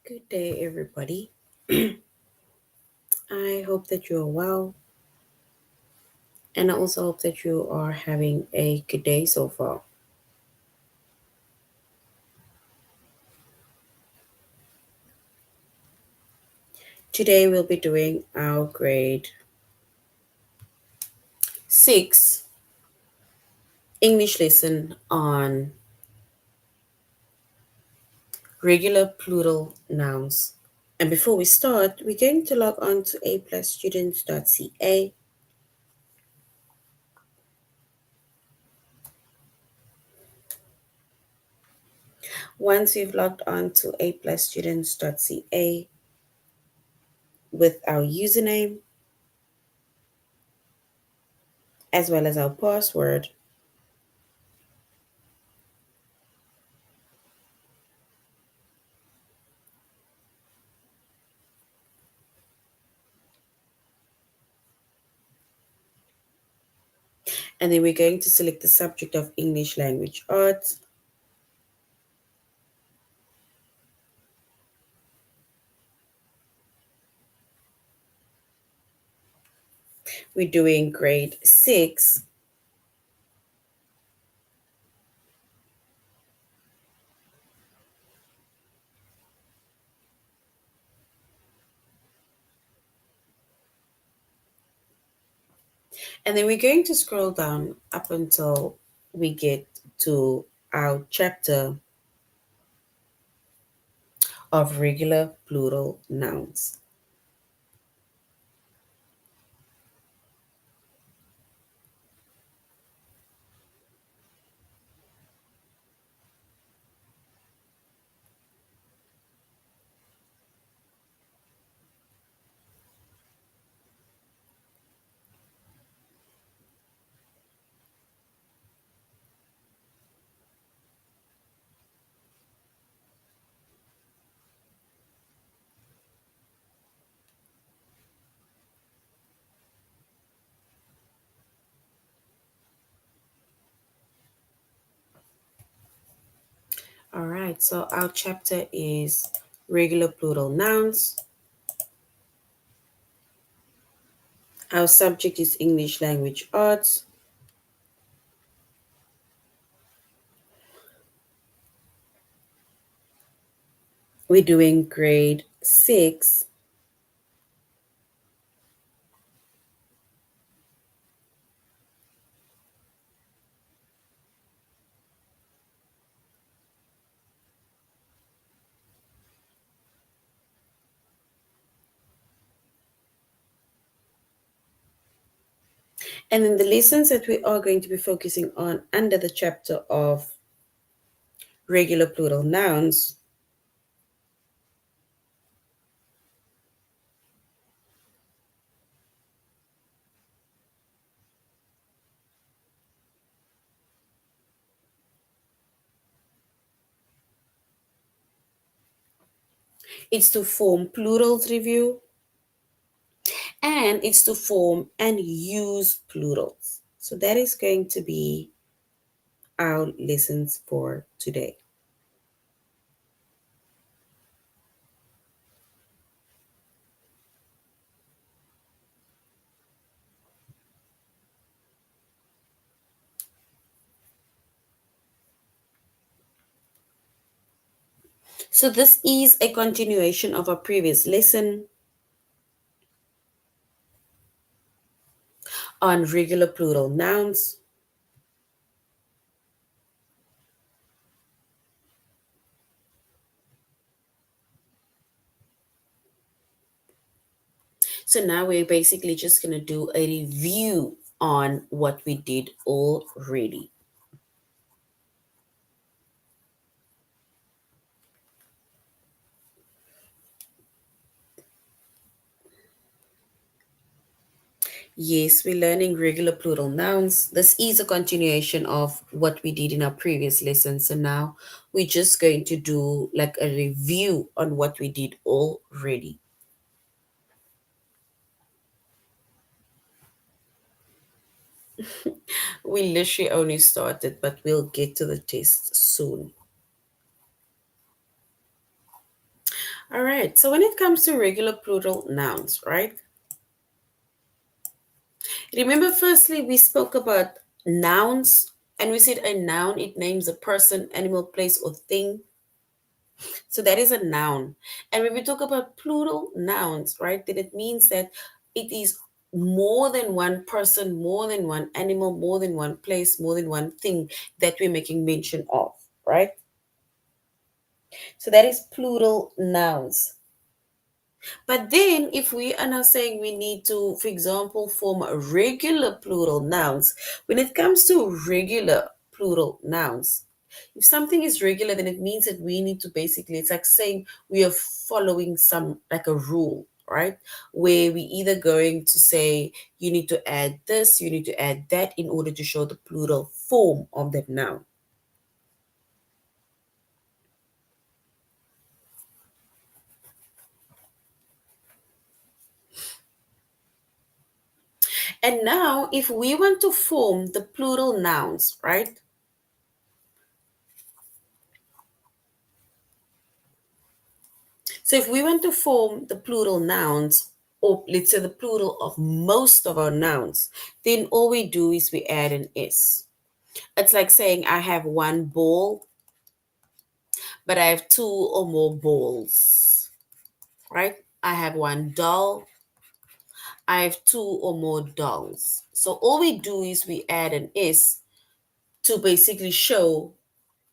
Good day, everybody. I hope that you are well, and I also hope that you are having a good day so far. Today, we'll be doing our grade 6 English lesson on regular plural nouns. And before we start, we're going to log on to aplusstudents.ca. Once we've logged on to aplusstudents.ca with our username as well as our password, and then we're going to select the subject of English language arts. We're doing grade 6. And then we're going to scroll down up until we get to our chapter of regular plural nouns. All right, so our chapter is regular plural nouns. Our subject is English language arts. We're doing grade 6. And then the lessons that we are going to be focusing on under the chapter of regular plural nouns, it's to form plurals review, and it's to form and use plurals. So that is going to be our lessons for today. So this is a continuation of our previous lesson on regular plural nouns. So now we're basically just going to do a review on what we did already. Yes, we're learning regular plural nouns. This is a continuation of what we did in our previous lesson. So now we're just going to do like a review on what we did already. We literally only started, but we'll get to the test soon. All right. So when it comes to regular plural nouns, right? Remember, firstly, we spoke about nouns, and we said a noun, it names a person, animal, place, or thing. So that is a noun. And when we talk about plural nouns, right, then it means that it is more than one person, more than one animal, more than one place, more than one thing that we're making mention of, right? So that is plural nouns. But then, if we are now saying we need to, for example, form a regular plural nouns, when it comes to regular plural nouns, if something is regular, then it means that we need to basically, it's like saying we are following some, like a rule, right? Where we either going to say you need to add this, you need to add that in order to show the plural form of that noun. And now, if we want to form the plural nouns, right? So if we want to form the plural nouns, or let's say the plural of most of our nouns, then all we do is we add an S. It's like saying I have one ball, but I have two or more balls, right? I have one doll, I have two or more dolls. So all we do is we add an S to basically show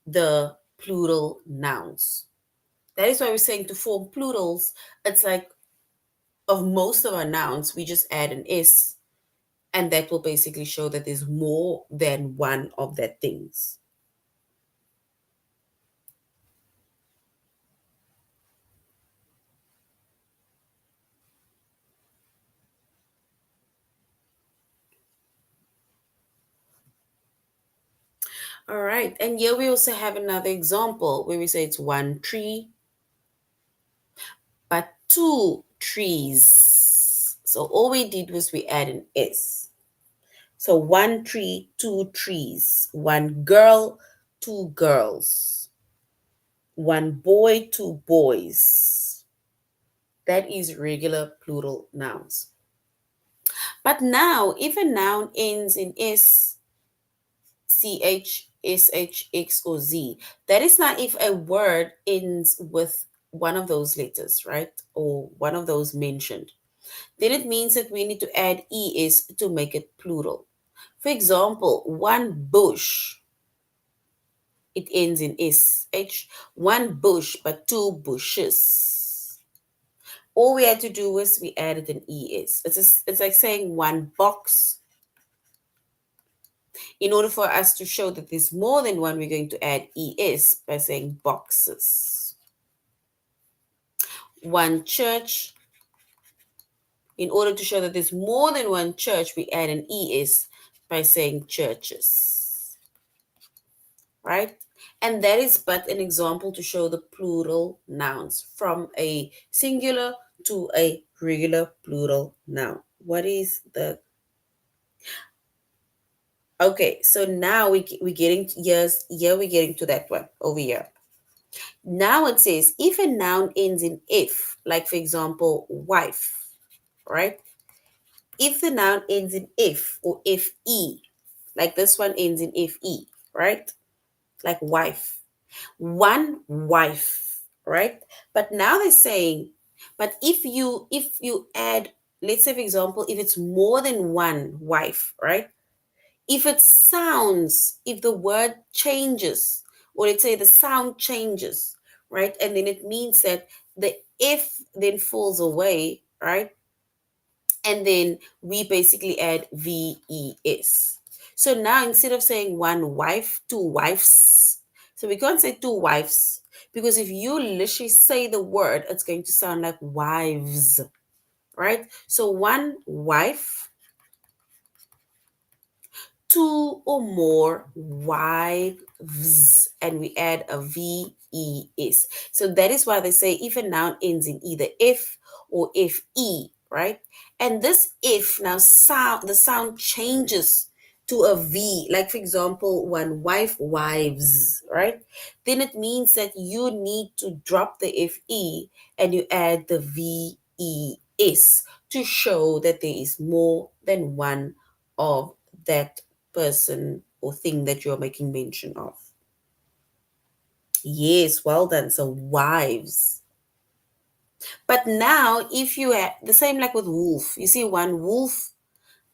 the plural nouns. That is why we're saying to form plurals, it's like of most of our nouns, we just add an S, and that will basically show that there's more than one of that things. All right. And here we also have another example where we say it's one tree, but two trees. So all we did was we add an S. So one tree, two trees. One girl, two girls. One boy, two boys. That is regular plural nouns. But now, if a noun ends in S, CH, SH, X, or Z, that is not if a word ends with one of those letters, right? Or one of those mentioned. Then it means that we need to add ES to make it plural. For example, one bush, it ends in SH. One bush, but two bushes. All we had to do was we added an ES. It's like saying one box. In order for us to show that there's more than one, we're going to add es by saying boxes. One church. In order to show that there's more than one church, we add an es by saying churches, right? And that is but an example to show the plural nouns from a singular to a regular plural noun. What is the Okay, so now we're getting yes, yeah, we're getting to that one over here. Now it says if a noun ends in if, like for example, wife, right? If the noun ends in if or fe, like this one ends in fe, right? Like wife, one wife, right? But now they're saying, but if you add, let's say for example, if it's more than one wife, right? If it sounds, if the word changes, or let's say the sound changes, right? And then it means that the if then falls away, right? And then we basically add VES. So now instead of saying one wife, two wives. So we can't say two wives because if you literally say the word, it's going to sound like wives, right? So one wife, two or more wives, and we add a VES. So that is why they say if a noun ends in either if or FE, right? And this if now sound, the sound changes to a V, like for example, one wife, wives, right? Then it means that you need to drop the FE and you add the VES to show that there is more than one of that person or thing that you're making mention of. Yes, well done. So wives. But now, if you have the same like with wolf, you see one wolf,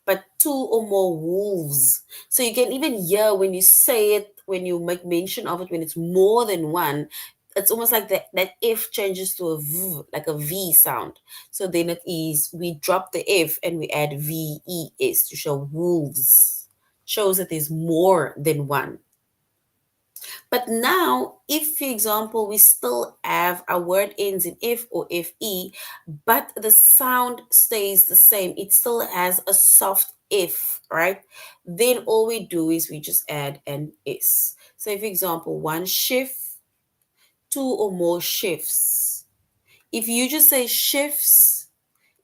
but two or more wolves. So you can even hear when you say it, when you make mention of it, when it's more than one, it's almost like that F changes to a V, like a V sound. So then it is, we drop the F and we add VES to show wolves. Shows that there's more than one. But now, if, for example, we still have a word ends in F or FE, but the sound stays the same, it still has a soft F, right? Then all we do is we just add an S. So, for example, one shift, two or more shifts. If you just say shifts,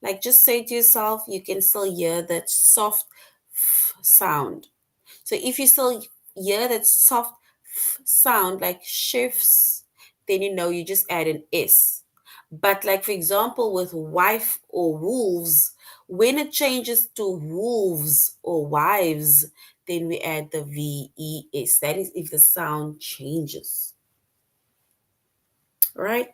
like just say to yourself, you can still hear that soft f sound. So if you still hear that soft sound like shifts, then you know you just add an S. But like for example with wife or wolves, when it changes to wolves or wives, then we add the VES. That is if the sound changes. Right?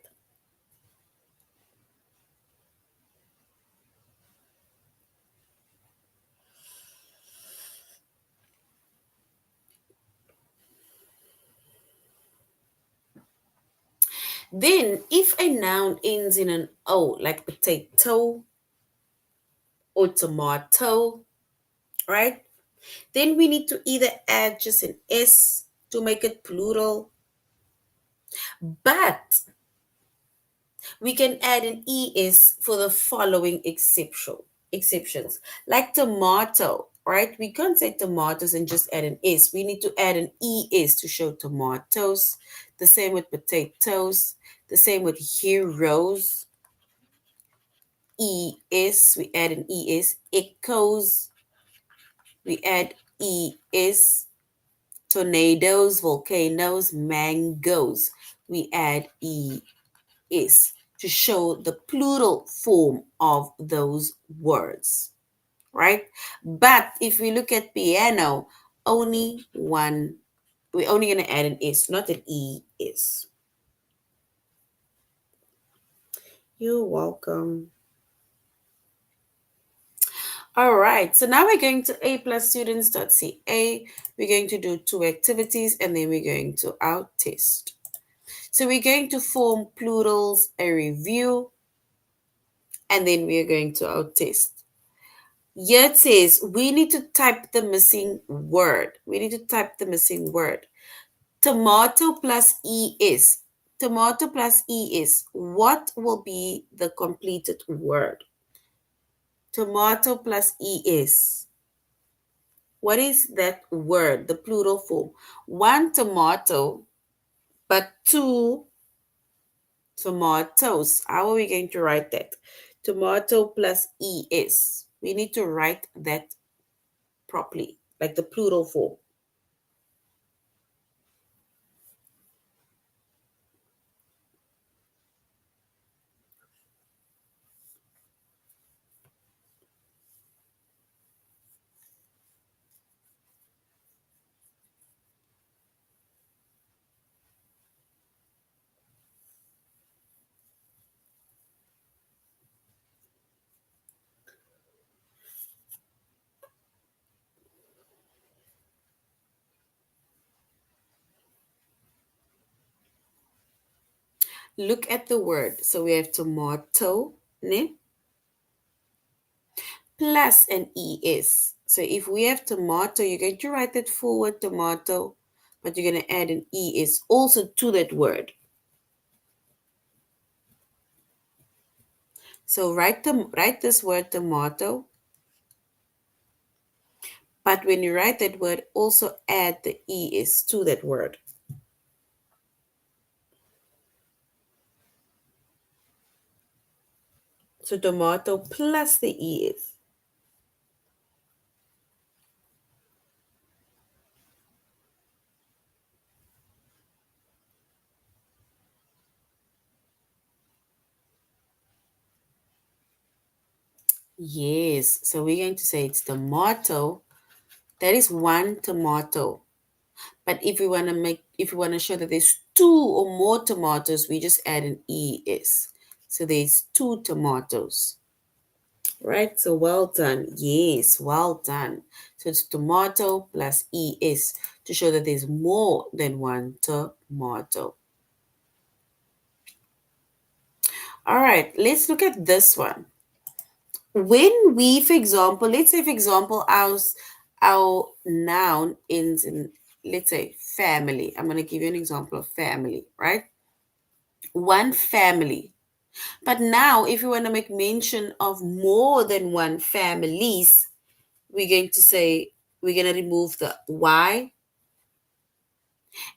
Then if a noun ends in an O, like potato or tomato, right? Then we need to either add just an S to make it plural, but we can add an ES for the following exceptions. Like tomato, right? We can't say tomatoes and just add an S. We need to add an ES to show tomatoes. The same with potatoes. The same with heroes. ES, we add an ES. Echoes, we add ES. Tornadoes, volcanoes, mangoes. We add es to show the plural form of those words, right? But if we look at piano, only one, we're only going to add an s, not an es. You're welcome. All right, so now we're going to a+students.ca. We're going to do two activities and then we're going to our test. So we're going to form plurals, a review, and then we're going to our test. Here it says we need to type the missing word. We need to type the missing word. Tomato plus ES. Tomato plus ES. What will be the completed word? Tomato plus ES. What is that word, the plural form? One tomato, but two tomatoes. How are we going to write that? Tomato plus ES. We need to write that properly, like the plural form. Look at the word. So we have tomato, ne? Plus an ES. So if we have tomato, you're going to write that forward tomato, but you're going to add an ES also to that word. So write this word tomato, but when you write that word, also add the ES to that word. So tomato plus the ES. Yes. So we're going to say it's tomato. That is one tomato. But if we want to show that there's two or more tomatoes, we just add an es. So there's two tomatoes. Right? So well done. Yes, well done. So it's tomato plus es to show that there's more than one tomato. All right, let's look at this one. When we, for example, let's say, for example, our noun ends in, let's say, family. I'm going to give you an example of family, right? One family. But now, if you want to make mention of more than one families, we're going to say, we're going to remove the Y,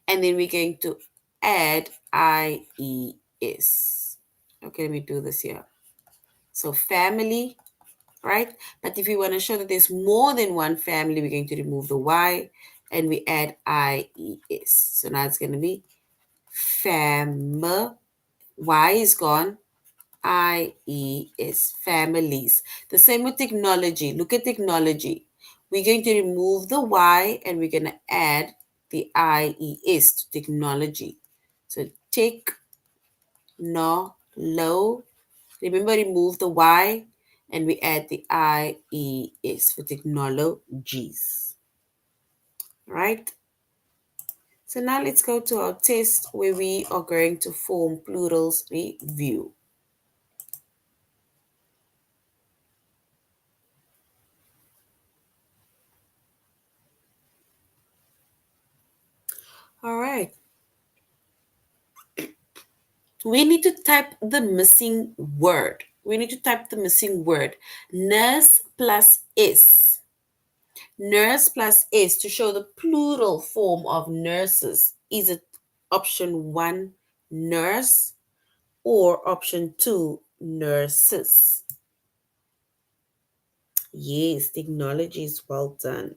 and then we're going to add IES. Okay, let me do this here. So family, right? But if we want to show that there's more than one family, we're going to remove the Y and we add IES. So now it's going to be fam. Y is gone. IES, families. The same with technology. Look at technology. We're going to remove the Y and we're going to add the IES to technology. So take, no, low. Remember, remove the Y and we add the IES for technologies. Right? So now let's go to our test where we are going to form plurals review. All right. We need to type the missing word. We need to type the missing word. Nurse plus is. Nurse plus is to show the plural form of nurses. Is it option one, nurse, or option two, nurses? Yes, technology is well done.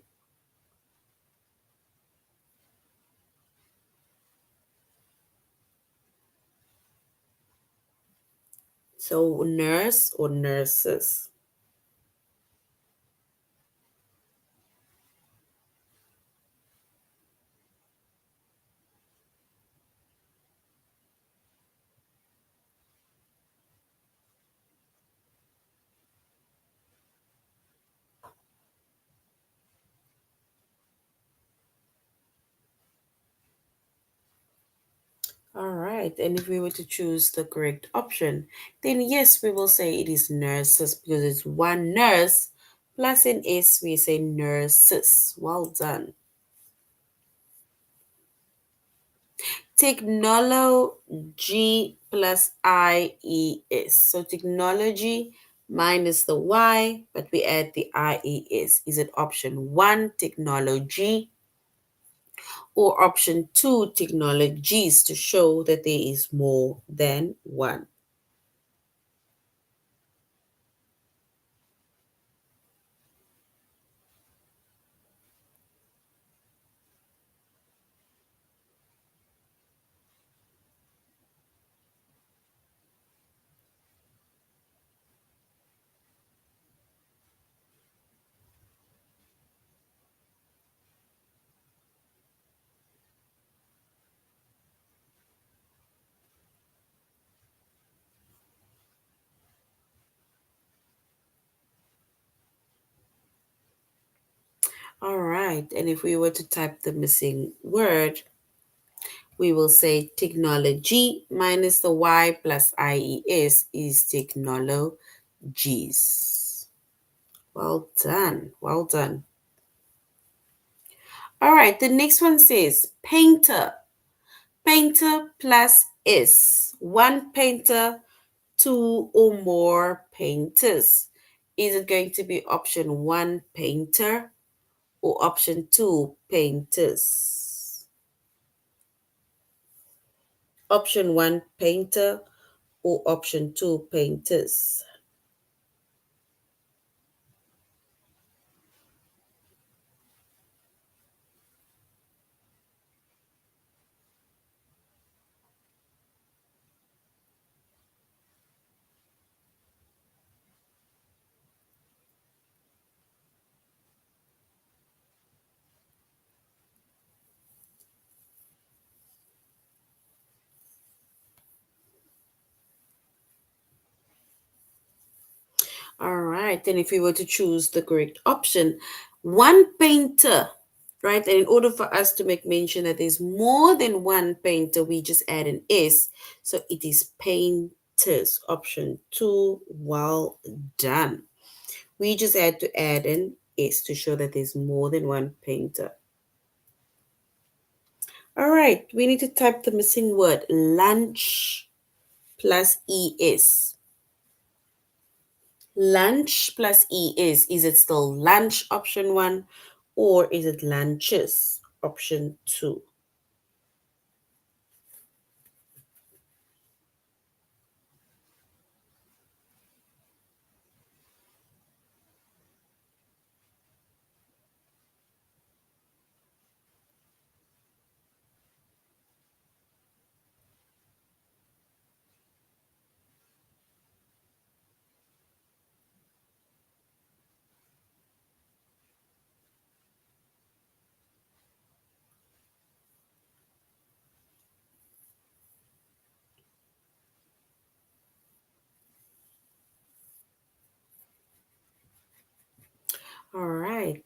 So, nurse or nurses? All right. And if we were to choose the correct option, then yes, we will say it is nurses because it's one nurse plus an S, we say nurses. Well done. Technology plus IES. So technology minus the Y, but we add the IES. Is it option one, technology, or option two, technologies to show that there is more than one? All right. And if we were to type the missing word, we will say technology minus the Y plus IES is technologies. Well done. Well done. All right. The next one says painter. Painter plus is. One painter, two or more painters. Is it going to be option one, painter, or option two, painters? Option one, painter, or option two, painters? All right. Then, if we were to choose the correct option, one painter, right? And in order for us to make mention that there's more than one painter, we just add an S. So it is painters. Option two. Well done. We just had to add an S to show that there's more than one painter. All right. We need to type the missing word lunch plus ES. Lunch plus is it still lunch option one or is it lunches option two? All right.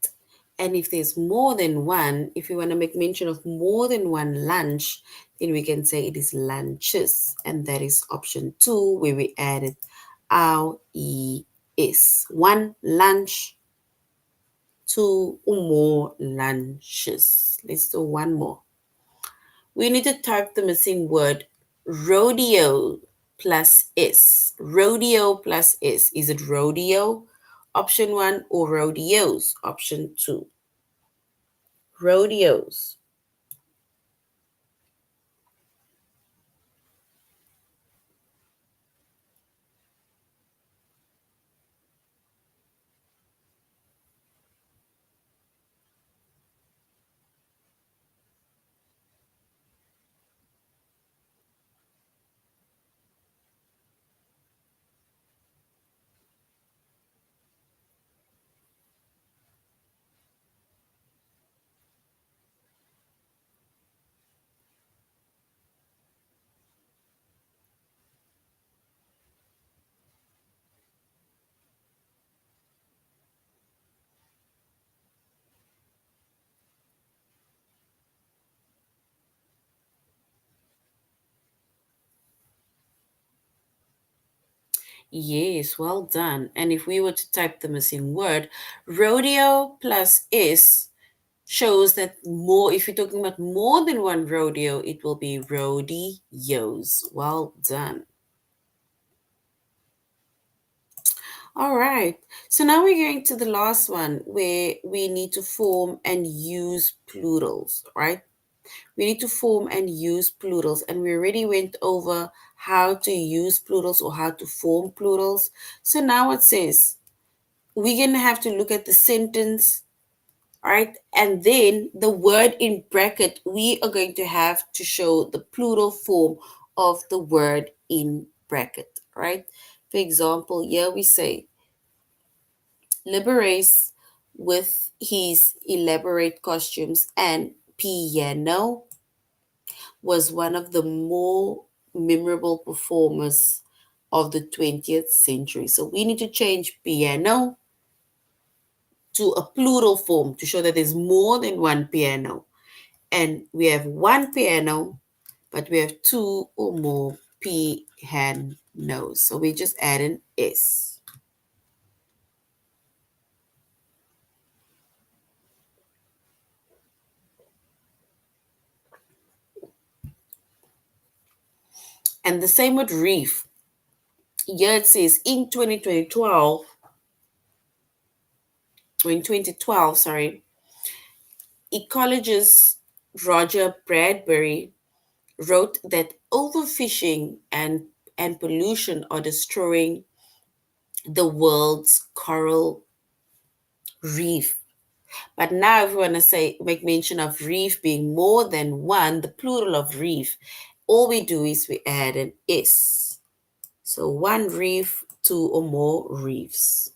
And if there's more than one, if we want to make mention of more than one lunch, then we can say it is lunches. And that is option two, where we added our ES. One lunch, two or more lunches. Let's do one more. We need to type the missing word rodeo plus S. Rodeo plus S. Is it rodeo? Option one or rodeos? Option two. Rodeos. Yes, well done. And if we were to type the missing word, rodeo plus S shows that more, if you're talking about more than one rodeo, it will be rodeos. Well done. All right. So now we're going to the last one where we need to form and use plurals, right? We need to form and use plurals, and we already went over how to use plurals or how to form plurals. So now it says we're going to have to look at the sentence, right? And then the word in bracket, we are going to have to show the plural form of the word in bracket, right? For example, here we say, Liberace with his elaborate costumes and piano was one of the more memorable performers of the 20th century. So we need to change piano to a plural form to show that there's more than one piano. And we have one piano, but we have two or more pianos. So we just add an S. And the same with reef. Here it says in 2012, or in 2012, sorry, ecologist Roger Bradbury wrote that overfishing and pollution are destroying the world's coral reef. But now, if we want to say, make mention of reef being more than one, the plural of reef, all we do is we add an S. So one reef, two or more reefs.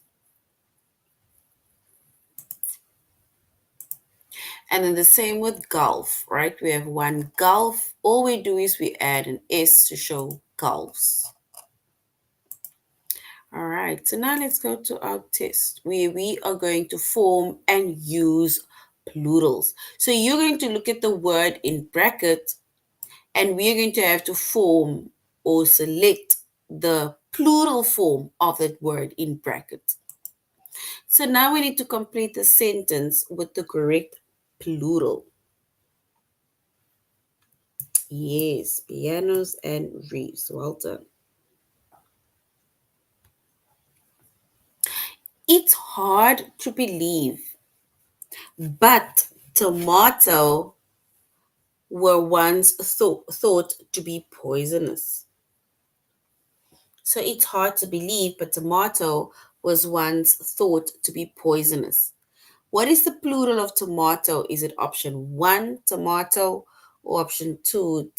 And then the same with gulf, right? We have one gulf. All we do is we add an S to show gulfs. All right, so now let's go to our test where we are going to form and use plurals. So you're going to look at the word in brackets and we're going to have to form or select the plural form of that word in brackets. So now we need to complete the sentence with the correct plural. Yes, pianos and reefs. Well done. It's hard to believe, but tomato were once thought to be poisonous. So it's hard to believe, but tomato was once thought to be poisonous. What is the plural of tomato? Is it option one, tomato, or option two,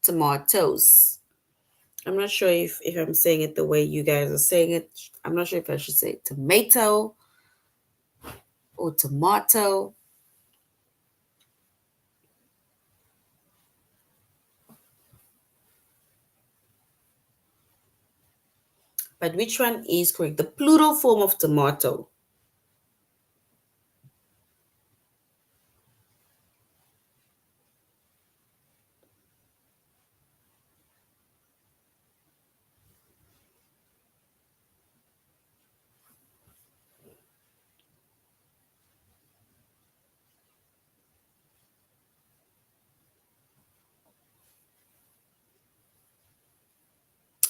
tomatoes? I'm not sure if I'm saying it the way you guys are saying it. I'm not sure if I should say tomato or tomato. But which one is correct? The plural form of tomato.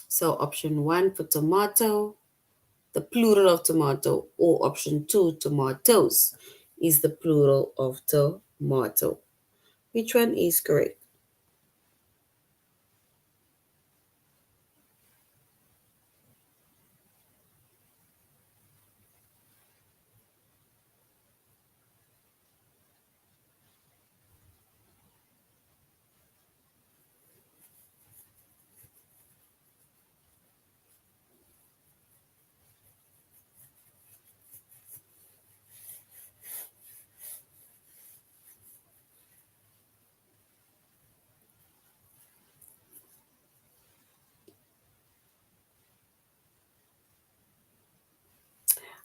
So option one for tomato, the plural of tomato, or option two, tomatoes, is the plural of tomato. Which one is correct?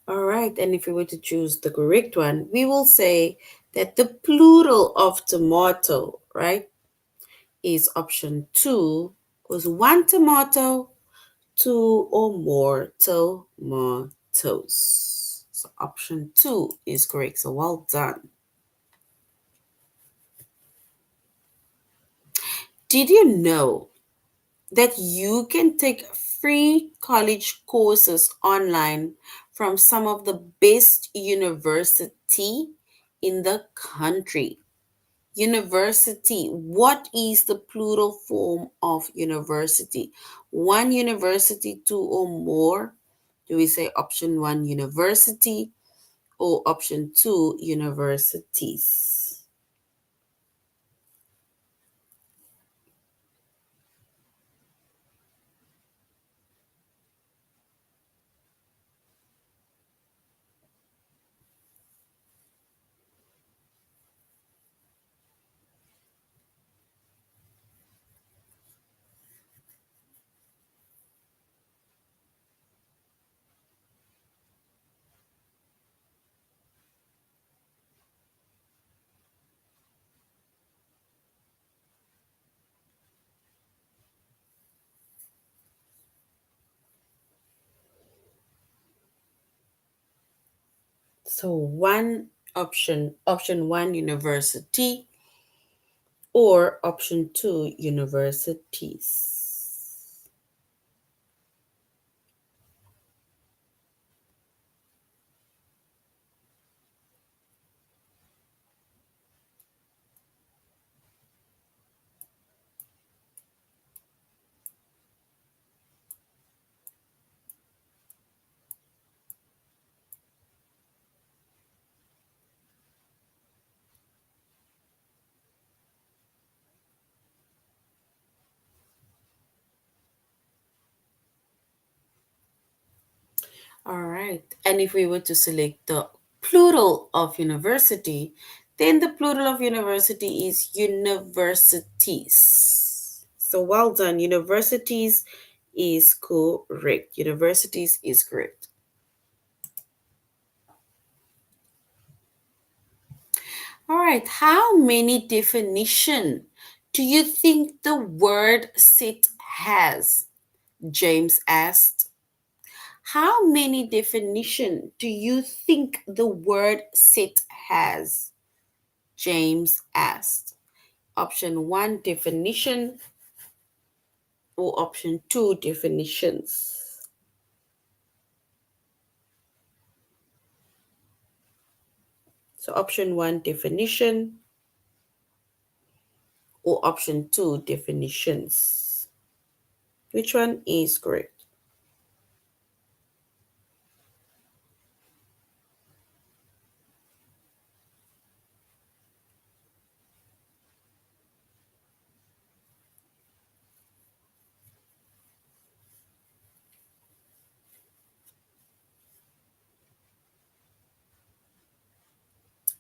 All right, and if we were to choose the correct one, we will say that the plural of tomato, right, is option two, was one tomato, two or more tomatoes. So option two is correct. So well done. Did you know that you can take free college courses online from some of the best university in the country? University. What is the plural form of university? One university, two or more? Do we say option one, university, or option two, universities? So one option one, university, or option two, universities. All right. And if we were to select the plural of university, then the plural of university is universities. So well done. Universities is correct. Universities is correct. All right. How many definition do you think the word sit has? James asked. How many definition do you think the word sit has? James asked. Option 1 definition or option 2 definitions. So option 1 definition or option 2 definitions. Which one is correct?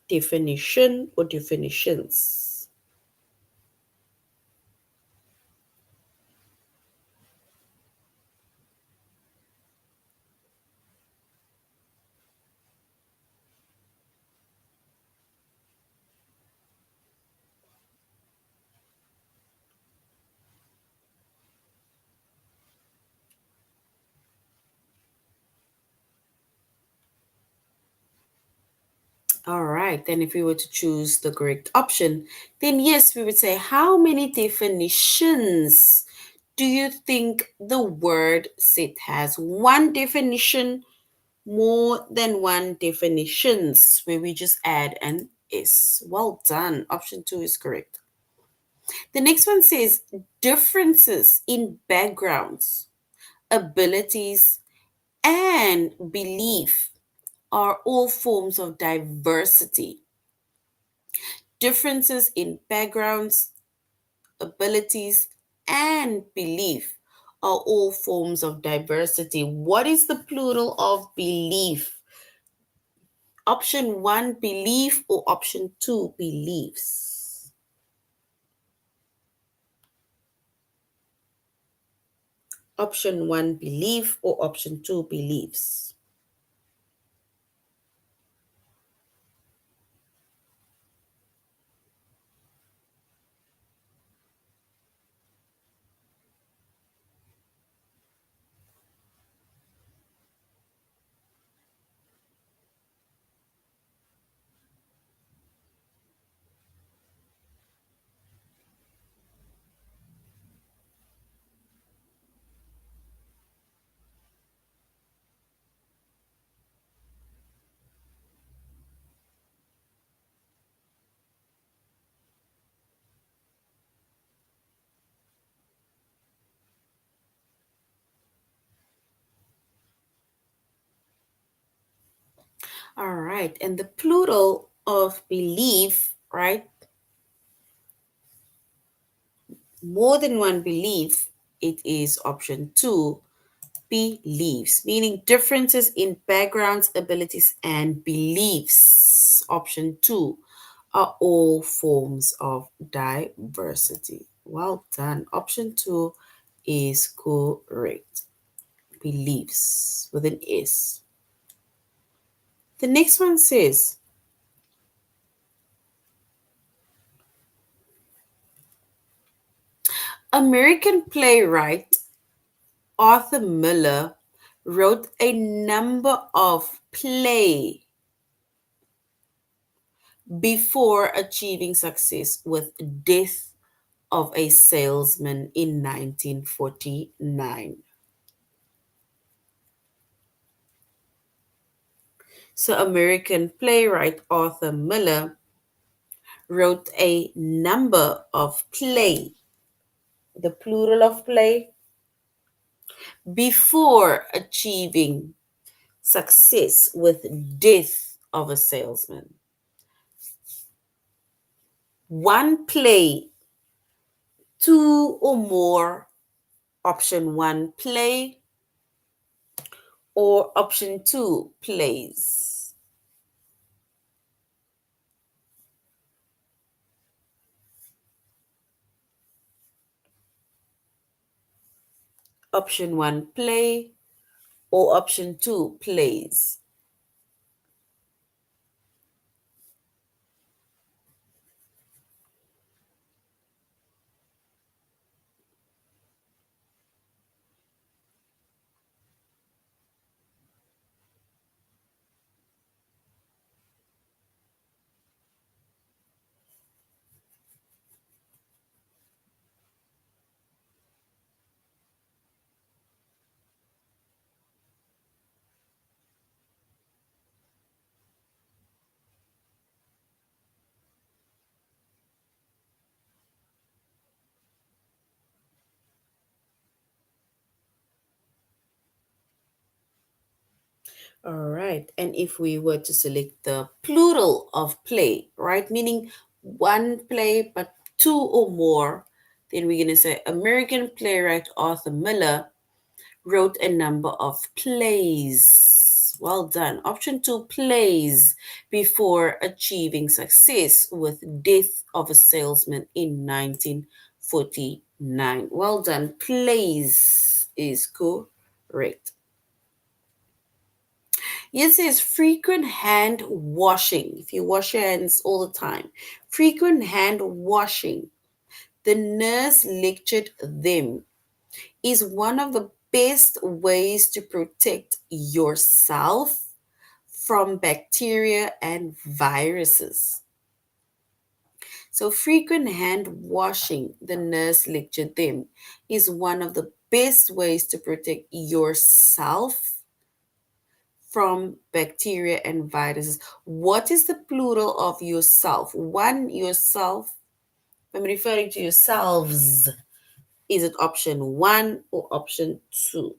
Definition or definitions? All right, then if we were to choose the correct option, then yes, we would say how many definitions do you think the word sit has? One definition, more than one definitions, where we just add an is. Well done. Option 2 is correct. The next one says differences in backgrounds, abilities, and belief are all forms of diversity. Differences in backgrounds, abilities, and belief are all forms of diversity. What is the plural of belief? Option 1 belief or option 2 beliefs? Option 1 belief or option 2 beliefs? All right, and the plural of belief, right? More than one belief, it is option 2 beliefs, meaning differences in backgrounds, abilities, and beliefs. Option 2 are all forms of diversity. Well done. Option 2 is correct. Beliefs with an S. The next one says American playwright Arthur Miller wrote a number of plays before achieving success with Death of a Salesman in 1949. So, American playwright Arthur Miller wrote a number of play, the plural of play, before achieving success with Death of a Salesman. One play, two or more, option 1 play or option 2 plays. Option one, play, or option two, plays. All right. And if we were to select the plural of play, right, meaning one play but two or more, then we're going to say American playwright Arthur Miller wrote a number of plays. Well done. Option two, plays before achieving success with Death of a Salesman in 1949. Well done. Plays is correct. Yes, it says frequent hand washing. If you wash your hands all the time, frequent hand washing. The nurse lectured them is one of the best ways to protect yourself from bacteria and viruses. So, frequent hand washing, the nurse lectured them, is one of the best ways to protect yourself from bacteria and viruses. What is the plural of yourself? One, yourself. I'm referring to yourselves. Is it option one or option two?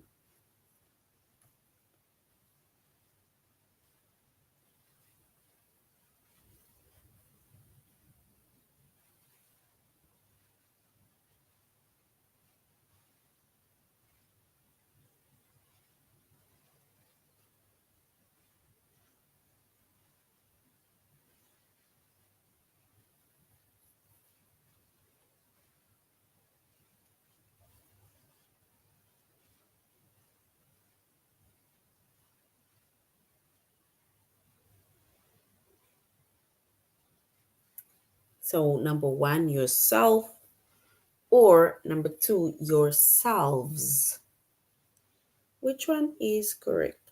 So, number one, yourself, or number two, yourselves. Which one is correct?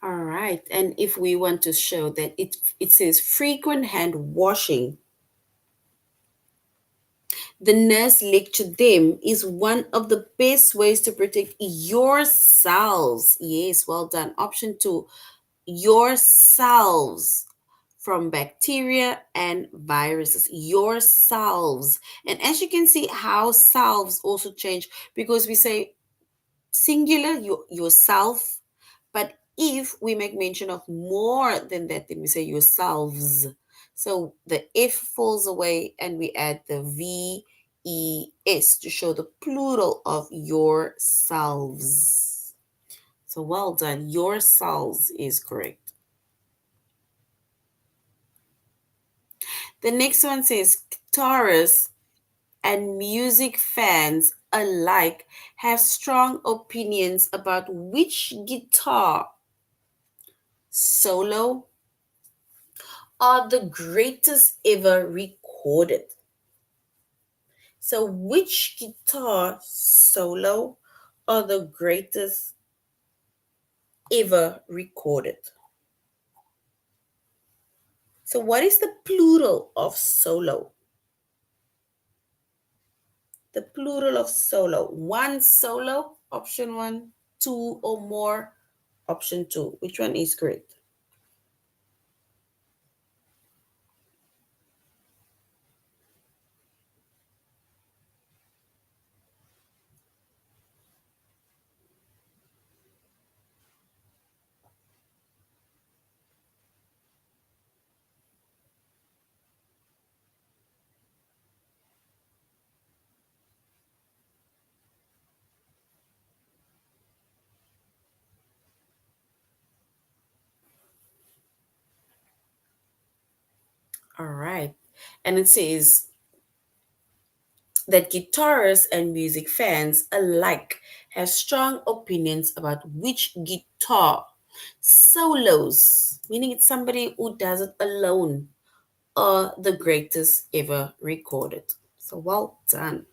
All right. And if we want to show that it says frequent hand washing, the nurse lectured them is one of the best ways to protect yourselves. Yes, well done. Option two, yourselves from bacteria and viruses. Yourselves. And as you can see, how selves also change because we say singular, yourself. But if we make mention of more than that, then we say yourselves. So the F falls away and we add the VES to show the plural of yourselves. So well done. Yourselves is correct. The next one says guitarists and music fans alike have strong opinions about which guitar solo are the greatest ever recorded. So, which guitar solo are the greatest ever recorded? So, what is the plural of solo? The plural of solo. One solo, option one, two or more, option two. Which one is correct? All right. And it says that guitarists and music fans alike have strong opinions about which guitar solos, meaning it's somebody who does it alone, are the greatest ever recorded. So well done.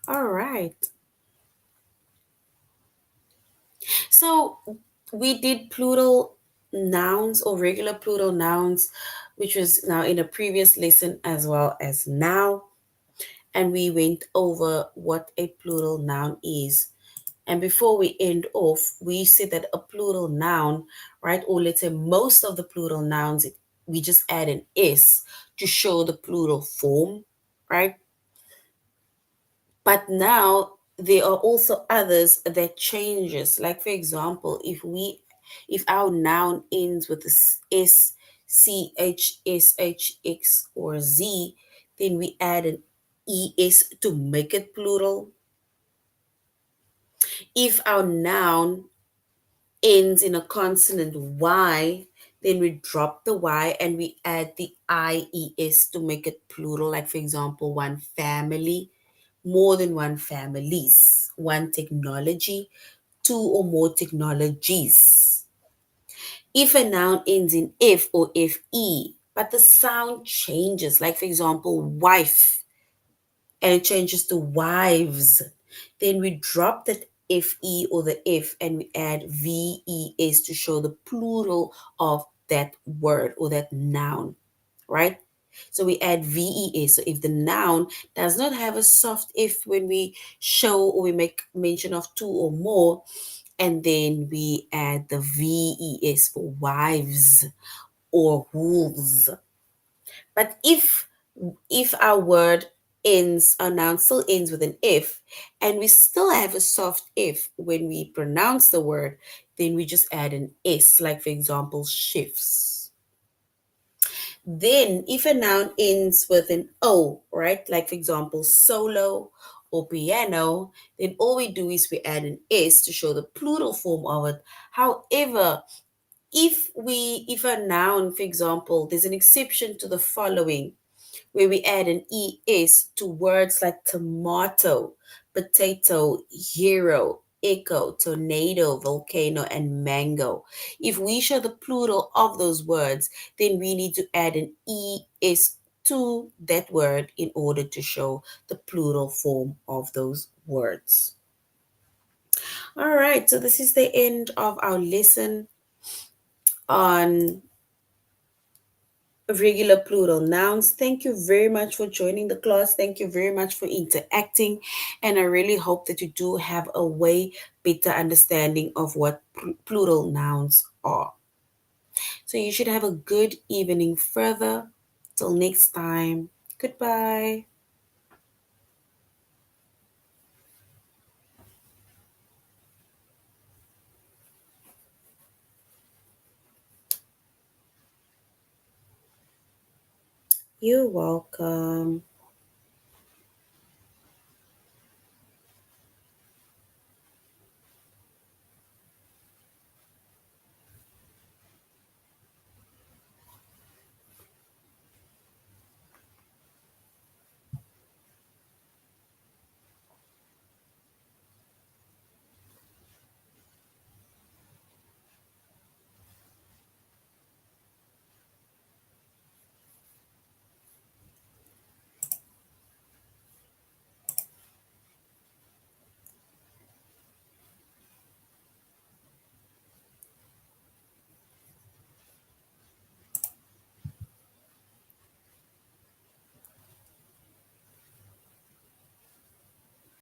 All right. So we did plural nouns or regular plural nouns, which was now in a previous lesson as well as now. And we went over what a plural noun is. And before we end off, we said that a plural noun, right, or let's say most of the plural nouns, we just add an S to show the plural form, right? But now there are also others that changes. Like for example, if our noun ends with S, C, H, S, H, X, or Z, then we add an ES to make it plural. If our noun ends in a consonant Y, then we drop the Y and we add the IES to make it plural. Like, for example, one family, more than one families, one technology, two or more technologies. If a noun ends in F or FE, but the sound changes, like, for example, wife, and it changes to wives, then we drop that FE or the F and we add VES to show the plural of that word or that noun, right? So we add VES. So if the noun does not have a soft F when we show or we make mention of two or more, and then we add the VES for wives or wolves. But if our word ends, our noun still ends with an F, and we still have a soft F when we pronounce the word, then we just add an S, like for example, shifts. Then if a noun ends with an O, right, like for example, solo or piano, then all we do is we add an S to show the plural form of it. However, if a noun, for example, there's an exception to the following where we add an ES to words like tomato, potato, hero, echo, tornado, volcano, and mango. If we show the plural of those words, then we need to add an ES to that word in order to show the plural form of those words. All right, so this is the end of our lesson on regular plural nouns. Thank you very much for joining the class. Thank you very much for interacting. And I really hope that you do have a way better understanding of what plural nouns are. So you should have a good evening further. Till next time. Goodbye. You're welcome.